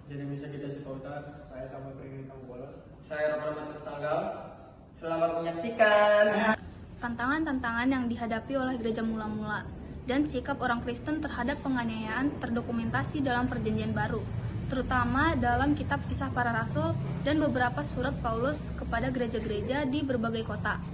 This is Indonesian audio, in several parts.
Jadi bisa kita sepautan, saya sama Freddy Tambola. Saya Roberto Tanggal. Selamat menyaksikan. Tantangan-tantangan yang dihadapi oleh gereja mula-mula dan sikap orang Kristen terhadap penganiayaan terdokumentasi dalam Perjanjian Baru, terutama dalam kitab Kisah Para Rasul dan beberapa surat Paulus kepada gereja-gereja di berbagai kota.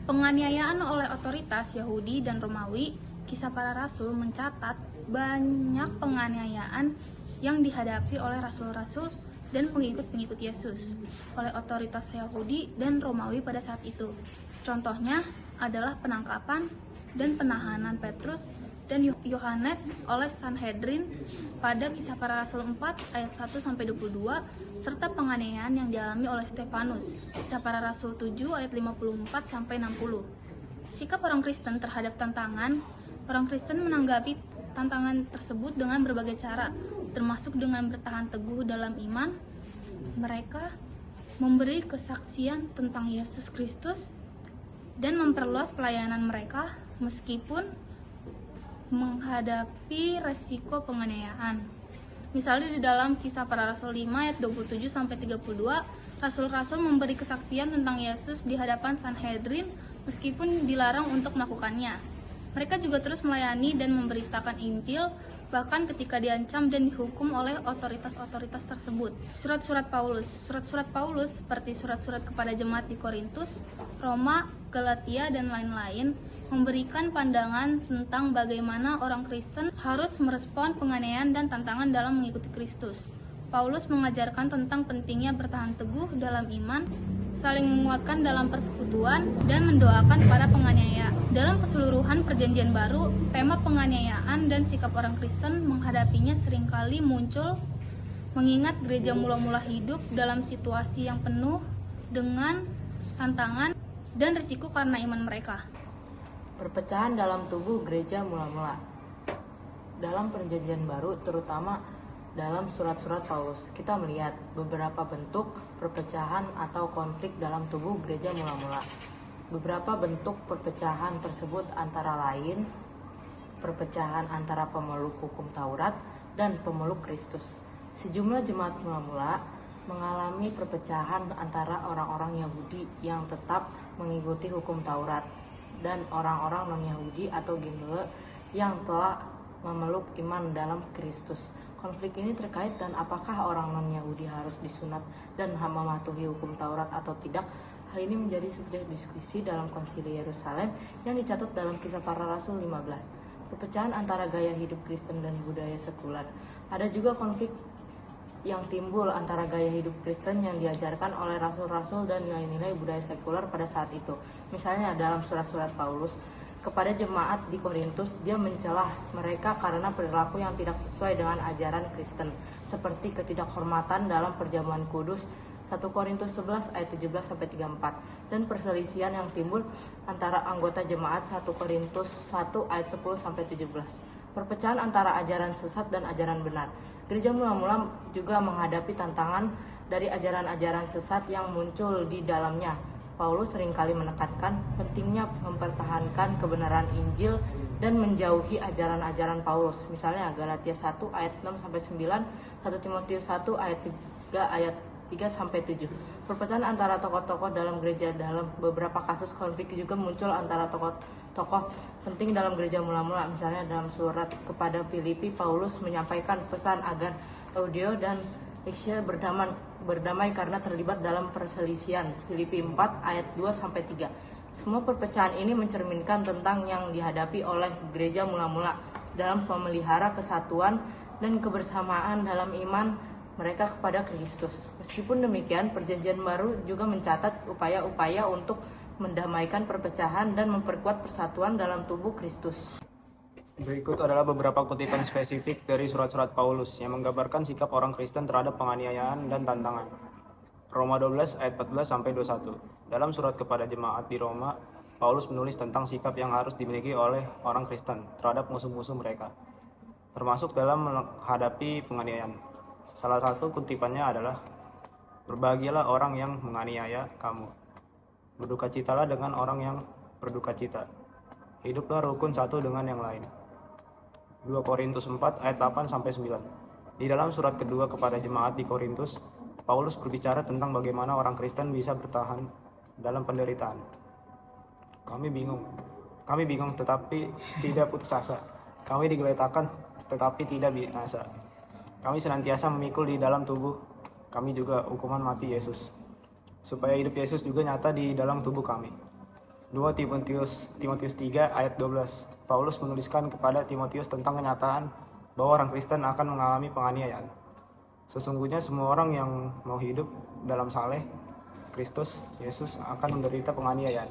Penganiayaan oleh otoritas Yahudi dan Romawi, Kisah Para Rasul mencatat banyak penganiayaan yang dihadapi oleh rasul-rasul dan pengikut-pengikut Yesus oleh otoritas Yahudi dan Romawi pada saat itu. Contohnya adalah penangkapan dan penahanan Petrus dan Yohanes oleh Sanhedrin pada Kisah Para Rasul 4 ayat 1-22 serta penganiayaan yang dialami oleh Stefanus, Kisah Para Rasul 7 ayat 54-60. Sikap orang Kristen terhadap tantangan, orang Kristen menanggapi tantangan tersebut dengan berbagai cara, termasuk dengan bertahan teguh dalam iman. Mereka memberi kesaksian tentang Yesus Kristus dan memperluas pelayanan mereka meskipun menghadapi resiko penganiayaan. Misalnya di dalam Kisah Para Rasul 5 ayat 27-32, rasul-rasul memberi kesaksian tentang Yesus di hadapan Sanhedrin meskipun dilarang untuk melakukannya. Mereka juga terus melayani dan memberitakan Injil, bahkan ketika diancam dan dihukum oleh otoritas-otoritas tersebut. Surat-surat Paulus seperti surat-surat kepada jemaat di Korintus, Roma, Galatia, dan lain-lain memberikan pandangan tentang bagaimana orang Kristen harus merespon penganiayaan dan tantangan dalam mengikuti Kristus. Paulus mengajarkan tentang pentingnya bertahan teguh dalam iman, saling menguatkan dalam persekutuan, dan mendoakan para penganiaya. Dalam keseluruhan Perjanjian Baru, tema penganiayaan dan sikap orang Kristen menghadapinya seringkali muncul mengingat gereja mula-mula hidup dalam situasi yang penuh dengan tantangan dan risiko karena iman mereka. Perpecahan dalam tubuh gereja mula-mula. Dalam Perjanjian Baru, terutama dalam surat-surat Paulus, kita melihat beberapa bentuk perpecahan atau konflik dalam tubuh gereja mula-mula. Beberapa bentuk perpecahan tersebut antara lain perpecahan antara pemeluk hukum Taurat dan pemeluk Kristus. Sejumlah jemaat mula-mula mengalami perpecahan antara orang-orang Yahudi yang tetap mengikuti hukum Taurat dan orang-orang non-Yahudi atau Gendele yang telah memeluk iman dalam Kristus. Konflik ini terkait dan apakah orang non-Yahudi harus disunat dan mematuhi hukum Taurat atau tidak. Hal ini menjadi subjek diskusi dalam Konsili Yerusalem yang dicatat dalam Kisah Para Rasul 15. Perpecahan antara gaya hidup Kristen dan budaya sekuler. Ada juga konflik yang timbul antara gaya hidup Kristen yang diajarkan oleh rasul-rasul dan nilai-nilai budaya sekuler pada saat itu. Misalnya dalam surat-surat Paulus kepada jemaat di Korintus, dia mencelah mereka karena perilaku yang tidak sesuai dengan ajaran Kristen, seperti ketidakhormatan dalam perjamuan kudus 1 Korintus 11 ayat 17-34 dan perselisihan yang timbul antara anggota jemaat 1 Korintus 1 ayat 10-17. Perpecahan antara ajaran sesat dan ajaran benar. Gereja mula-mula juga menghadapi tantangan dari ajaran-ajaran sesat yang muncul di dalamnya. Paulus seringkali menekankan pentingnya mempertahankan kebenaran Injil dan menjauhi ajaran-ajaran Paulus. Misalnya Galatia 1 ayat 6-9, 1 Timotius 1 ayat 3-7. Perpecahan antara tokoh-tokoh dalam gereja. Dalam beberapa kasus konflik juga muncul antara tokoh-tokoh penting dalam gereja mula-mula. Misalnya dalam surat kepada Filipi, Paulus menyampaikan pesan agar Euodia dan Asia berdamai karena terlibat dalam perselisihan. Filipi 4 ayat 2-3. Semua perpecahan ini mencerminkan tentang yang dihadapi oleh gereja mula-mula dalam memelihara kesatuan dan kebersamaan dalam iman mereka kepada Kristus. Meskipun demikian, Perjanjian Baru juga mencatat upaya-upaya untuk mendamaikan perpecahan dan memperkuat persatuan dalam tubuh Kristus. Berikut adalah beberapa kutipan spesifik dari surat-surat Paulus yang menggambarkan sikap orang Kristen terhadap penganiayaan dan tantangan. Roma 12 ayat 14-21. Dalam surat kepada jemaat di Roma, Paulus menulis tentang sikap yang harus dimiliki oleh orang Kristen terhadap musuh-musuh mereka, termasuk dalam menghadapi penganiayaan. Salah satu kutipannya adalah, "Berbahagialah orang yang menganiaya kamu. Berdukacitalah dengan orang yang berdukacita. Hiduplah rukun satu dengan yang lain." 2 Korintus 4 ayat 8-9. Di dalam surat kedua kepada jemaat di Korintus, Paulus berbicara tentang bagaimana orang Kristen bisa bertahan dalam penderitaan. Kami bingung tetapi tidak putus asa. Kami digeletakkan tetapi tidak binasa. Kami senantiasa memikul di dalam tubuh kami juga hukuman mati Yesus, supaya hidup Yesus juga nyata di dalam tubuh kami. 2 Timotius 3 ayat 12. Paulus menuliskan kepada Timotius tentang kenyataan bahwa orang Kristen akan mengalami penganiayaan. Sesungguhnya semua orang yang mau hidup dalam saleh Kristus Yesus akan menderita penganiayaan.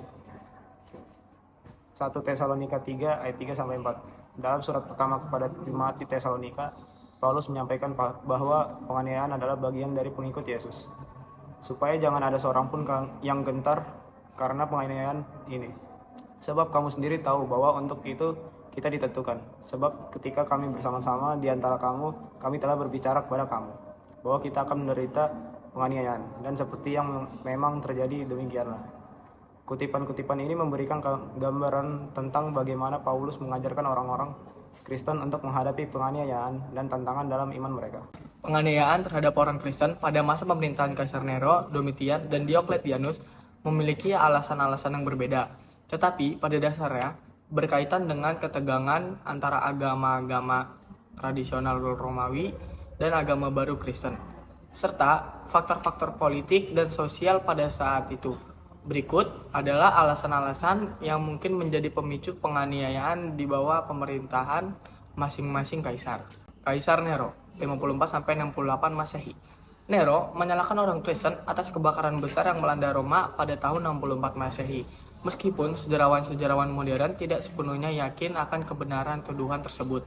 1 Tesalonika 3 ayat 3-4. Dalam surat pertama kepada jemaat di Tesalonika, Paulus menyampaikan bahwa penganiayaan adalah bagian dari pengikut Yesus, supaya jangan ada seorang pun yang gentar karena penganiayaan ini. Sebab kamu sendiri tahu bahwa untuk itu kita ditentukan. Sebab ketika kami bersama-sama di antara kamu, kami telah berbicara kepada kamu bahwa kita akan menderita penganiayaan, dan seperti yang memang terjadi demikianlah. Kutipan-kutipan ini memberikan gambaran tentang bagaimana Paulus mengajarkan orang-orang Kristen untuk menghadapi penganiayaan dan tantangan dalam iman mereka. Penganiayaan terhadap orang Kristen pada masa pemerintahan Kaisar Nero, Domitian, dan Diokletianus memiliki alasan-alasan yang berbeda. Tetapi pada dasarnya berkaitan dengan ketegangan antara agama-agama tradisional Romawi dan agama baru Kristen, serta faktor-faktor politik dan sosial pada saat itu. Berikut adalah alasan-alasan yang mungkin menjadi pemicu penganiayaan di bawah pemerintahan masing-masing kaisar. Kaisar Nero, 54-68 Masehi. Nero menyalahkan orang Kristen atas kebakaran besar yang melanda Roma pada tahun 64 Masehi. Meskipun sejarawan-sejarawan modern tidak sepenuhnya yakin akan kebenaran tuduhan tersebut.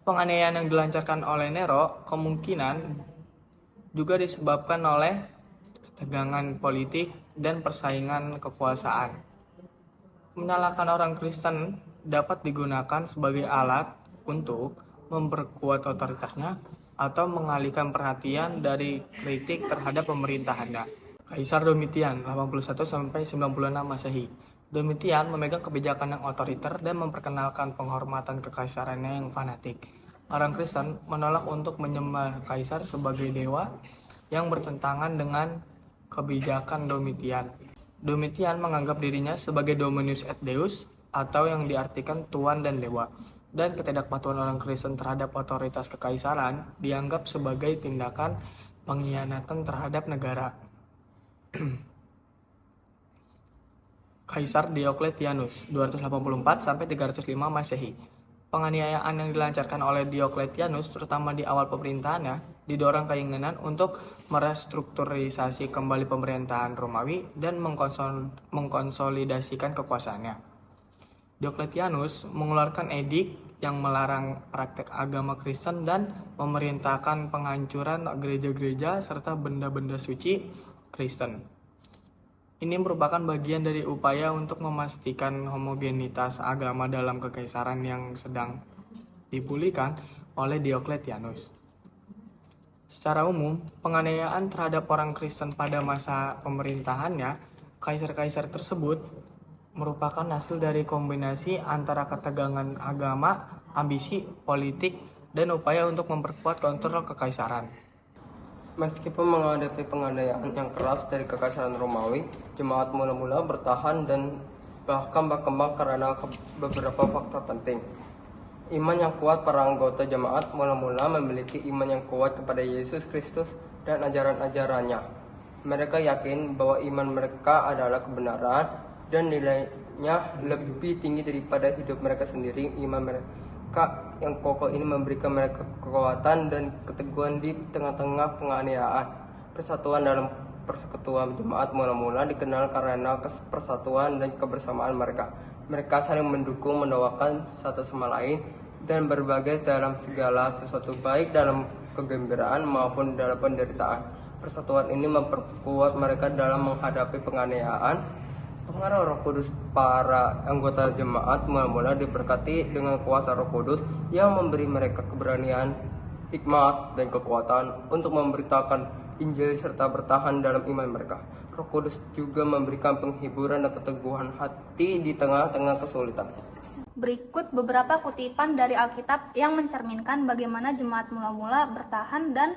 Penganiayaan yang dilancarkan oleh Nero kemungkinan juga disebabkan oleh ketegangan politik dan persaingan kekuasaan. Menyalahkan orang Kristen dapat digunakan sebagai alat untuk memperkuat otoritasnya atau mengalihkan perhatian dari kritik terhadap pemerintahannya. Kaisar Domitian 81-96 Masehi. Domitian memegang kebijakan yang otoriter dan memperkenalkan penghormatan kekaisarannya yang fanatik. Orang Kristen menolak untuk menyembah kaisar sebagai dewa yang bertentangan dengan kebijakan Domitian. Domitian menganggap dirinya sebagai Dominus et Deus, atau yang diartikan Tuan dan Dewa, dan ketidakpatuhan orang Kristen terhadap otoritas kekaisaran dianggap sebagai tindakan pengkhianatan terhadap negara. Kaisar Diokletianus 284-305 Masehi. Penganiayaan yang dilancarkan oleh Diokletianus terutama di awal pemerintahannya didorong keinginan untuk merestrukturisasi kembali pemerintahan Romawi dan mengkonsolidasikan kekuasaannya. Diokletianus mengeluarkan edik yang melarang praktek agama Kristen dan memerintahkan penghancuran gereja-gereja serta benda-benda suci Kristen. Ini merupakan bagian dari upaya untuk memastikan homogenitas agama dalam kekaisaran yang sedang dipulihkan oleh Diokletianus. Secara umum, penganiayaan terhadap orang Kristen pada masa pemerintahannya, kaisar-kaisar tersebut merupakan hasil dari kombinasi antara ketegangan agama, ambisi politik, dan upaya untuk memperkuat kontrol kekaisaran. Meskipun menghadapi penganiayaan yang keras dari kekaisaran Romawi, jemaat mula-mula bertahan dan bahkan berkembang karena beberapa faktor penting. Iman yang kuat para anggota jemaat mula-mula memiliki iman yang kuat kepada Yesus Kristus dan ajaran-ajarannya. Mereka yakin bahwa iman mereka adalah kebenaran dan nilainya lebih tinggi daripada hidup mereka sendiri. Iman mereka yang kokoh ini memberikan mereka kekuatan dan keteguhan di tengah-tengah penganiayaan. Persatuan dalam persekutuan jemaat mula-mula dikenal karena persatuan dan kebersamaan mereka. Mereka saling mendukung, mendoakan satu sama lain, dan berbagai dalam segala sesuatu, baik dalam kegembiraan maupun dalam penderitaan. Persatuan ini memperkuat mereka dalam menghadapi penganiayaan. Pengaruh Roh Kudus para anggota jemaat mula-mula diberkati dengan kuasa Roh Kudus yang memberi mereka keberanian, hikmat, dan kekuatan untuk memberitakan Injil serta bertahan dalam iman mereka. Roh Kudus juga memberikan penghiburan dan keteguhan hati di tengah-tengah kesulitan. Berikut beberapa kutipan dari Alkitab yang mencerminkan bagaimana jemaat mula-mula bertahan dan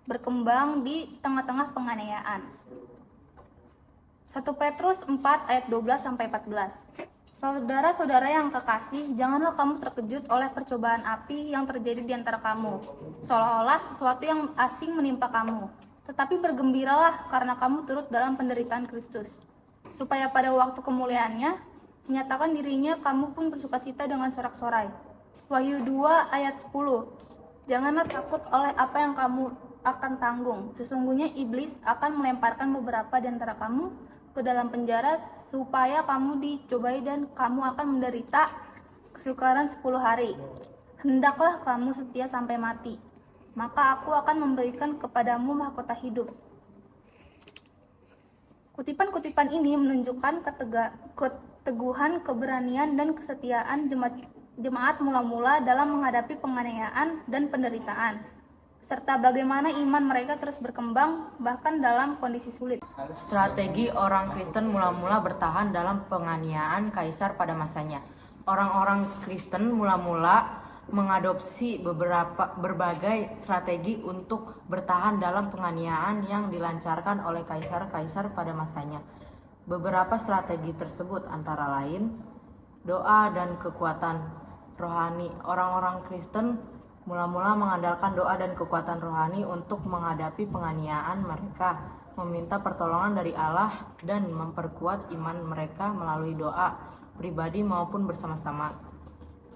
berkembang di tengah-tengah penganiayaan. 1 Petrus 4 ayat 12-14. Saudara-saudara yang kekasih, janganlah kamu terkejut oleh percobaan api yang terjadi di antara kamu, seolah-olah sesuatu yang asing menimpa kamu. Tetapi bergembiralah karena kamu turut dalam penderitaan Kristus, supaya pada waktu kemuliaannya menyatakan dirinya kamu pun bersukacita dengan sorak-sorai. Wahyu 2 ayat 10. Janganlah takut oleh apa yang kamu akan tanggung. Sesungguhnya iblis akan melemparkan beberapa di antara kamu ke dalam penjara supaya kamu dicobai dan kamu akan menderita kesukaran 10 hari. Hendaklah kamu setia sampai mati, maka aku akan memberikan kepadamu mahkota hidup. Kutipan-kutipan ini menunjukkan keteguhan, keberanian, dan kesetiaan jemaat mula-mula dalam menghadapi penganiayaan dan penderitaan, serta bagaimana iman mereka terus berkembang bahkan dalam kondisi sulit. Strategi orang Kristen mula-mula bertahan dalam penganiayaan kaisar pada masanya. Orang-orang Kristen mula-mula mengadopsi berbagai strategi untuk bertahan dalam penganiayaan yang dilancarkan oleh kaisar-kaisar pada masanya. Beberapa strategi tersebut antara lain doa dan kekuatan rohani. Orang-orang Kristen mula-mula mengandalkan doa dan kekuatan rohani untuk menghadapi penganiayaan mereka, meminta pertolongan dari Allah dan memperkuat iman mereka melalui doa pribadi maupun bersama-sama.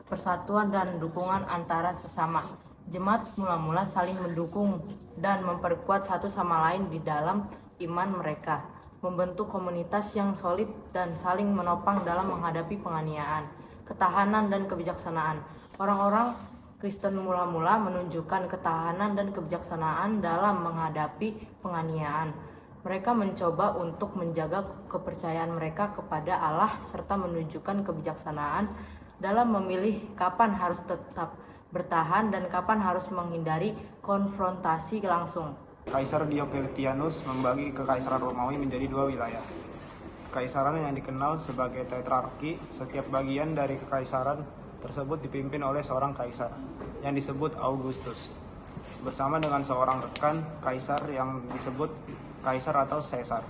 Persatuan dan dukungan antara sesama. Jemaat mula-mula saling mendukung dan memperkuat satu sama lain di dalam iman mereka, membentuk komunitas yang solid dan saling menopang dalam menghadapi penganiayaan, ketahanan dan kebijaksanaan. Orang-orang Kristen mula-mula menunjukkan ketahanan dan kebijaksanaan dalam menghadapi penganiayaan. Mereka mencoba untuk menjaga kepercayaan mereka kepada Allah serta menunjukkan kebijaksanaan dalam memilih kapan harus tetap bertahan dan kapan harus menghindari konfrontasi langsung. Kaisar Diocletianus membagi kekaisaran Romawi menjadi dua wilayah. Kekaisaran yang dikenal sebagai tetrarki, setiap bagian dari kekaisaran tersebut dipimpin oleh seorang kaisar yang disebut Augustus, bersama dengan seorang rekan kaisar yang disebut kaisar atau Caesar.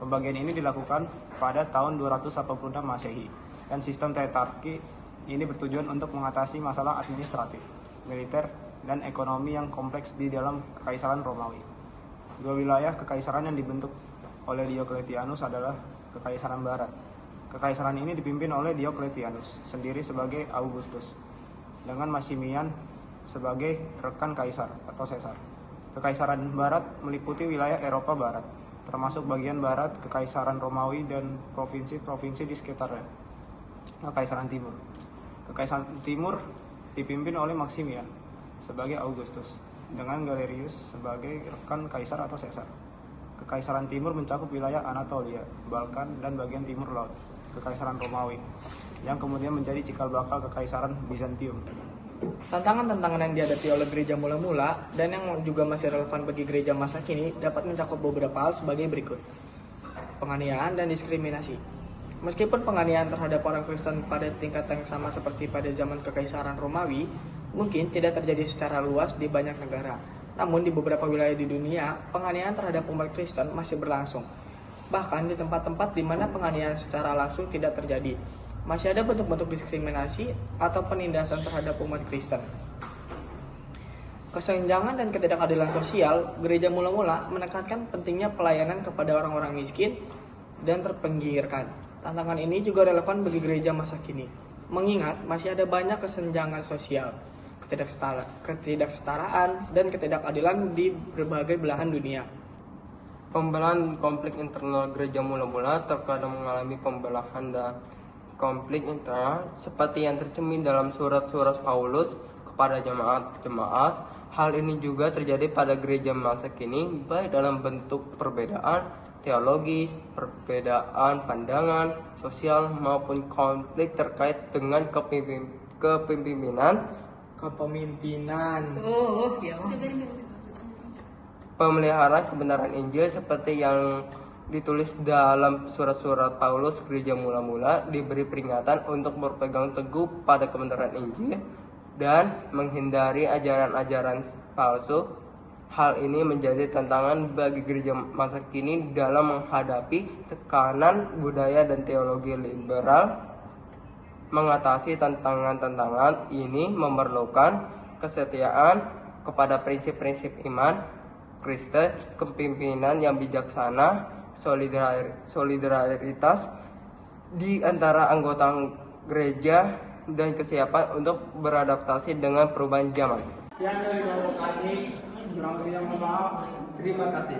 Pembagian ini dilakukan pada tahun 286 Masehi. Dan sistem tetrarki ini bertujuan untuk mengatasi masalah administratif, militer, dan ekonomi yang kompleks di dalam kekaisaran Romawi. Dua wilayah kekaisaran yang dibentuk oleh Diocletianus adalah Kekaisaran Barat. Kekaisaran ini dipimpin oleh Diocletianus sendiri sebagai Augustus, dengan Maximian sebagai rekan kaisar atau Caesar. Kekaisaran Barat meliputi wilayah Eropa Barat, termasuk bagian barat Kekaisaran Romawi dan provinsi-provinsi di sekitarnya. Kekaisaran Timur. Kekaisaran Timur dipimpin oleh Maximian sebagai Augustus dengan Galerius sebagai rekan kaisar atau Caesar. Kekaisaran Timur mencakup wilayah Anatolia, Balkan, dan bagian timur laut. Kekaisaran Romawi yang kemudian menjadi cikal bakal Kekaisaran Bizantium. Tantangan-tantangan yang dihadapi oleh gereja mula-mula dan yang juga masih relevan bagi gereja masa kini dapat mencakup beberapa hal sebagai berikut. Penganiayaan dan diskriminasi. Meskipun penganiayaan terhadap orang Kristen pada tingkat yang sama seperti pada zaman Kekaisaran Romawi mungkin tidak terjadi secara luas di banyak negara, namun di beberapa wilayah di dunia, penganiayaan terhadap umat Kristen masih berlangsung. Bahkan di tempat-tempat di mana penganiayaan secara langsung tidak terjadi, masih ada bentuk-bentuk diskriminasi atau penindasan terhadap umat Kristen. Kesenjangan dan ketidakadilan sosial, gereja mula-mula menekankan pentingnya pelayanan kepada orang-orang miskin dan terpinggirkan. Tantangan ini juga relevan bagi gereja masa kini, mengingat masih ada banyak kesenjangan sosial, ketidaksetaraan, dan ketidakadilan di berbagai belahan dunia. Pembelahan konflik internal gereja mula-mula terkadang mengalami pembelahan dan konflik internal seperti yang tercermin dalam surat-surat Paulus kepada jemaat-jemaat. Hal ini juga terjadi pada gereja masa kini, baik dalam bentuk perbedaan teologis, perbedaan pandangan sosial maupun konflik terkait dengan kepemimpinan, pemeliharaan kebenaran Injil seperti yang ditulis dalam surat-surat Paulus gereja mula-mula diberi peringatan untuk berpegang teguh pada kebenaran Injil dan menghindari ajaran-ajaran palsu. Hal ini menjadi tantangan bagi gereja masa kini dalam menghadapi tekanan budaya dan teologi liberal. Mengatasi tantangan-tantangan ini memerlukan kesetiaan kepada prinsip-prinsip iman Kristen, kepemimpinan yang bijaksana, solidaritas di antara anggota gereja, dan kesiapan untuk beradaptasi dengan perubahan zaman. Sekian dari kelompok kami, kurang lebihnya mohon maaf. Terima kasih.